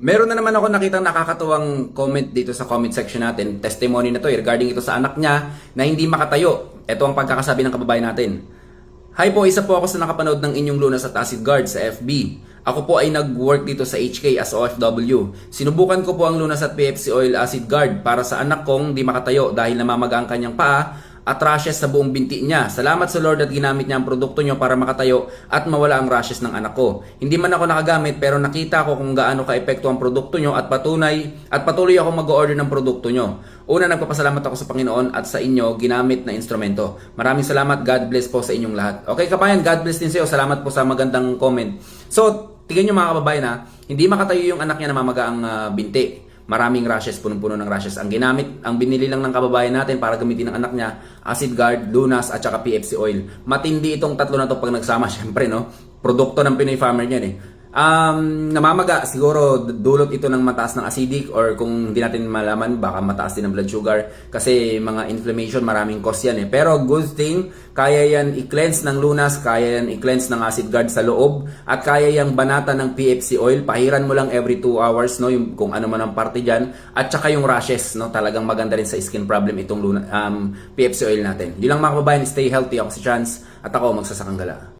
Meron na naman ako nakitang nakakatuwang comment dito sa comment section natin. Testimony na to regarding ito sa anak niya na hindi makatayo. Ito ang pagkakasabi ng kababayan natin. Hi po, isa po ako sa nakapanood ng inyong Lunas at Acid Guard sa FB. Ako po ay nag-work dito sa HK as OFW. Sinubukan ko po ang Lunas at PFC Oil Acid Guard para sa anak kong di makatayo dahil namamaga ang kanyang paa at rashes sa buong binti niya. Salamat sa Lord at ginamit niya ang produkto niyo para makatayo at mawala ang rashes ng anak ko. Hindi man ako nakagamit pero nakita ko kung gaano ka-epekto ang produkto niyo at patuloy ako mag-order ng produkto niyo. Una, nagpapasalamat ako sa Panginoon at sa inyo ginamit na instrumento. Maraming salamat. God bless po sa inyong lahat. Okay kabayan, God bless din sa iyo. Salamat po sa magandang comment. So, tingnan niyo mga kababayan ha, hindi makatayo yung anak niya na mamaga ang binti. Maraming rashes, punong-puno ng rashes. Ang binili lang ng kababayan natin para gamitin ng anak niya, Acid Guard, Lunas, at saka PFC Oil. Matindi itong tatlo na to pag nagsama, syempre, no? Produkto ng Pinoy farmer niyan eh. Namamaga, siguro dulot ito ng mataas ng acidic or kung hindi natin malaman, baka mataas din ng blood sugar kasi mga inflammation, maraming cause yan eh. Pero good thing, kaya yan i-cleanse ng Lunas, kaya yan i-cleanse ng Acid Guard sa loob at kaya yang banata ng PFC Oil. Pahiran mo lang every 2 hours, no? Yung, kung ano man ang parte dyan. At saka yung rashes, no? Talagang maganda rin sa skin problem itong PFC Oil natin. Yun lang mga kababayan, stay healthy. Ako si Chance at ako magsasakang gala.